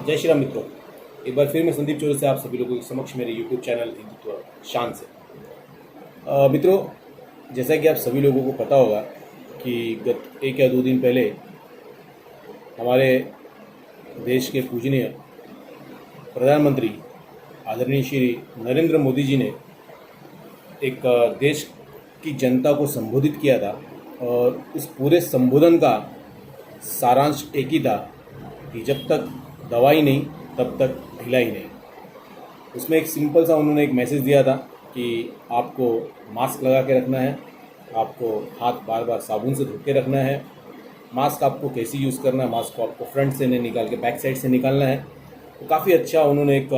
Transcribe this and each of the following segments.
जय श्री राम मित्रों, एक बार फिर मैं संदीप चौधरी से आप सभी लोगों के समक्ष मेरे यूट्यूब चैनल हिंदुत्व शान से। मित्रों, जैसा कि आप सभी लोगों को पता होगा कि गत 1 या 2 दिन पहले हमारे देश के पूजनीय प्रधानमंत्री आदरणीय श्री नरेंद्र मोदी जी ने एक देश की जनता को संबोधित किया था और उस पूरे संबोधन का सारांश एक ही था कि जब तक दवाई नहीं तब तक ढिलाई नहीं। उसमें एक सिंपल सा उन्होंने एक मैसेज दिया था कि आपको मास्क लगा के रखना है, आपको हाथ बार बार साबुन से धो के रखना है, मास्क आपको कैसे यूज़ करना है, मास्क को आपको फ्रंट से नहीं निकाल के बैक साइड से निकालना है। तो काफ़ी अच्छा उन्होंने एक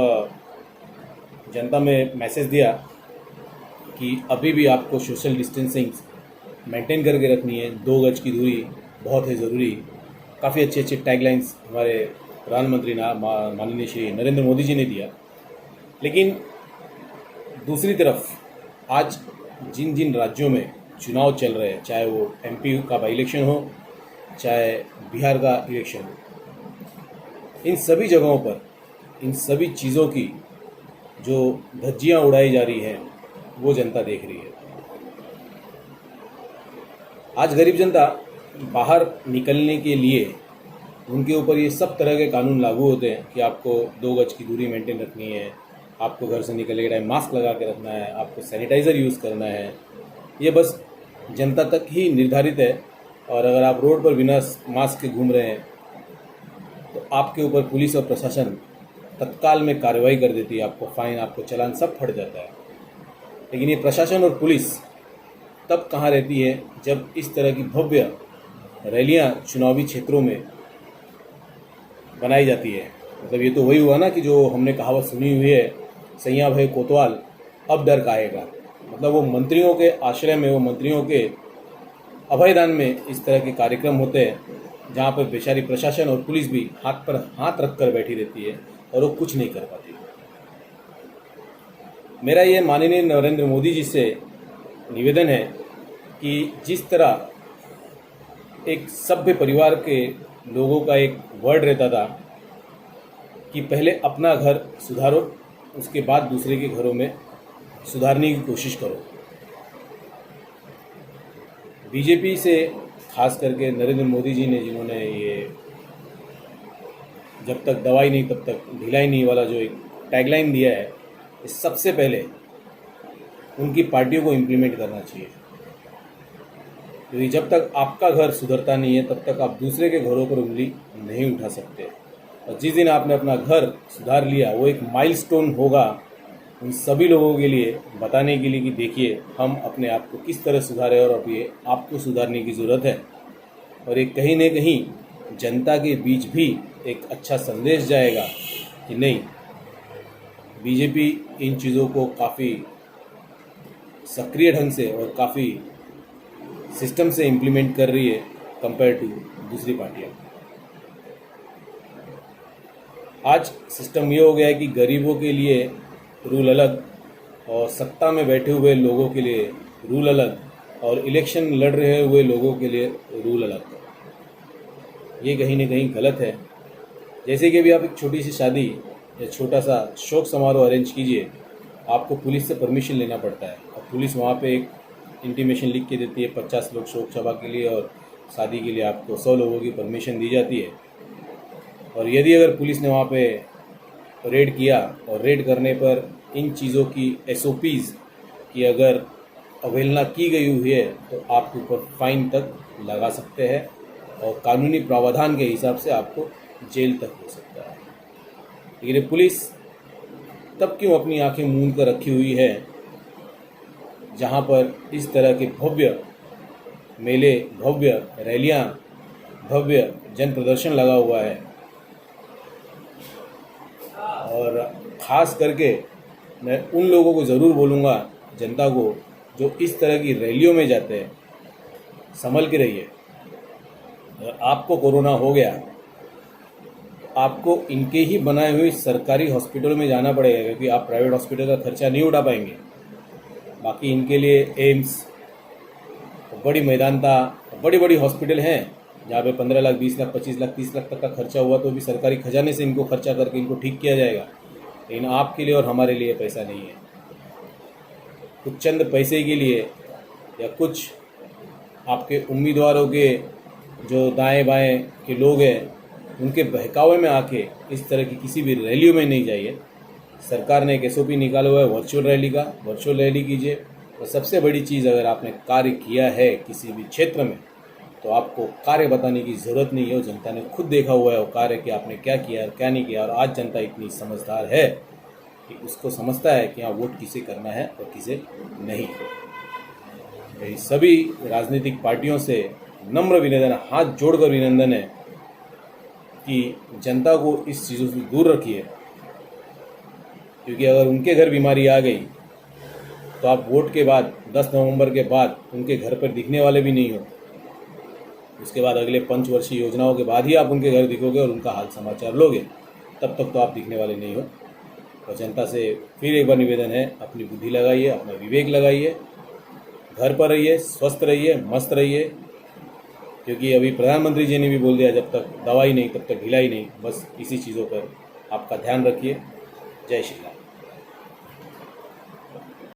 जनता में मैसेज दिया कि अभी भी आपको सोशल डिस्टेंसिंग मेंटेन करके रखनी है, 2 गज की दूरी बहुत है ज़रूरी। काफ़ी अच्छे टैगलाइंस हमारे प्रधानमंत्री माननीय श्री नरेंद्र मोदी जी ने दिया। लेकिन दूसरी तरफ आज जिन जिन राज्यों में चुनाव चल रहे हैं, चाहे वो एमपी का बाई इलेक्शन हो, चाहे बिहार का इलेक्शन हो, इन सभी जगहों पर इन सभी चीज़ों की जो धज्जियाँ उड़ाई जा रही हैं वो जनता देख रही है। आज गरीब जनता बाहर निकलने के लिए उनके ऊपर ये सब तरह के कानून लागू होते हैं कि आपको 2 गज की दूरी मेंटेन रखनी है, आपको घर से निकलने के टाइम मास्क लगा के रखना है, आपको सैनिटाइज़र यूज़ करना है। ये बस जनता तक ही निर्धारित है और अगर आप रोड पर बिना मास्क के घूम रहे हैं तो आपके ऊपर पुलिस और प्रशासन तत्काल में कार्रवाई कर देती है, आपको फाइन, आपको चालान सब फट जाता है। लेकिन ये प्रशासन और पुलिस तब कहाँ रहती है जब इस तरह की भव्य रैलियाँ चुनावी क्षेत्रों में बनाई जाती है। मतलब ये तो वही हुआ ना कि जो हमने कहावत सुनी हुई है, सैया भय कोतवाल अब डर काहेगा। मतलब वो मंत्रियों के आश्रय में, वो मंत्रियों के अभयदान में इस तरह के कार्यक्रम होते हैं जहाँ पर बेचारी प्रशासन और पुलिस भी हाथ पर हाथ रख कर बैठी रहती है और वो कुछ नहीं कर पाती। मेरा ये माननीय नरेंद्र मोदी जी से निवेदन है कि जिस तरह एक सभ्य परिवार के लोगों का एक वर्ड रहता था कि पहले अपना घर सुधारो, उसके बाद दूसरे के घरों में सुधारने की कोशिश करो। बीजेपी से खास करके नरेंद्र मोदी जी ने जिन्होंने ये जब तक दवाई नहीं तब तक ढिलाई नहीं वाला जो एक टैगलाइन दिया है, इस सबसे पहले उनकी पार्टियों को इम्प्लीमेंट करना चाहिए। क्योंकि जब तक आपका घर सुधरता नहीं है तब तक आप दूसरे के घरों पर उंगली नहीं उठा सकते। और जिस दिन आपने अपना घर सुधार लिया वो एक माइलस्टोन होगा उन सभी लोगों के लिए, बताने के लिए कि देखिए हम अपने आप को किस तरह सुधारे और अब ये आपको सुधारने की ज़रूरत है। और एक कहीं न कहीं जनता के बीच भी एक अच्छा संदेश जाएगा कि नहीं, बीजेपी इन चीज़ों को काफ़ी सक्रिय ढंग से और काफ़ी सिस्टम से इम्प्लीमेंट कर रही है कंपेयर टू दूसरी पार्टियां। आज सिस्टम ये हो गया है कि गरीबों के लिए रूल अलग और सत्ता में बैठे हुए लोगों के लिए रूल अलग और इलेक्शन लड़ रहे हुए लोगों के लिए रूल अलग। ये कहीं ना कहीं गलत है। जैसे कि अभी आप एक छोटी सी शादी या छोटा सा शोक समारोह अरेंज कीजिए, आपको पुलिस से परमिशन लेना पड़ता है और पुलिस वहाँ पे एक इंटीमेशन लिख के देती है 50 लोग शोक सभा के लिए और शादी के लिए आपको 100 लोगों की परमिशन दी जाती है। और यदि अगर पुलिस ने वहाँ पे रेड किया और रेड करने पर इन चीज़ों की SOPs की अगर अवहेलना की गई हुई है तो आपके ऊपर फाइन तक लगा सकते हैं और कानूनी प्रावधान के हिसाब से आपको जेल तक हो सकता है। लेकिन पुलिस तब क्यों अपनी आंखें मूंद कर रखी हुई है जहाँ पर इस तरह के भव्य मेले, भव्य रैलियाँ, भव्य जन प्रदर्शन लगा हुआ है। और ख़ास करके मैं उन लोगों को ज़रूर बोलूँगा, जनता को, जो इस तरह की रैलियों में जाते हैं, संभल के रहिए। अगर आपको कोरोना हो गया तो आपको इनके ही बनाए हुए सरकारी हॉस्पिटल में जाना पड़ेगा क्योंकि आप प्राइवेट हॉस्पिटल का खर्चा नहीं उठा पाएंगे। बाकी इनके लिए एम्स, बड़ी मैदानता, बड़ी बड़ी हॉस्पिटल हैं जहाँ पे 15 लाख, 20 लाख, 25 लाख, 30 लाख तक का खर्चा हुआ तो भी सरकारी खजाने से इनको खर्चा करके इनको ठीक किया जाएगा। लेकिन आपके लिए और हमारे लिए पैसा नहीं है। कुछ चंद पैसे के लिए या कुछ आपके उम्मीदवारों के जो दाएं बाएं के लोग हैं उनके बहकावे में आके इस तरह की किसी भी रैलियों में नहीं जाइए। सरकार ने एक SOP निकाला हुआ है वर्चुअल रैली का, वर्चुअल रैली कीजिए। और सबसे बड़ी चीज़, अगर आपने कार्य किया है किसी भी क्षेत्र में तो आपको कार्य बताने की ज़रूरत नहीं है। और जनता ने खुद देखा हुआ है वो कार्य कि आपने क्या किया और क्या नहीं किया। और आज जनता इतनी समझदार है कि उसको समझता है कि हाँ वोट किसे करना है और किसे नहीं। मेरी सभी राजनीतिक पार्टियों से नम्र निवेदन, हाथ जोड़कर अभिनंदन है कि जनता को इस चीज़ों से दूर रखिए। क्योंकि अगर उनके घर बीमारी आ गई तो आप वोट के बाद 10 नवंबर के बाद उनके घर पर दिखने वाले भी नहीं हो। उसके बाद अगले पंचवर्षीय योजनाओं के बाद ही आप उनके घर दिखोगे और उनका हाल समाचार लोगे। तब तक तो आप दिखने वाले नहीं हो। और जनता से फिर एक बार निवेदन है, अपनी बुद्धि लगाइए, अपना विवेक लगाइए, घर पर रहिए, स्वस्थ रहिए, मस्त रहिए। क्योंकि अभी प्रधानमंत्री जी ने भी बोल दिया, जब तक दवाई नहीं तब तक ढिलाई नहीं। बस इसी चीज़ों पर आपका ध्यान रखिए। जय श्री राम।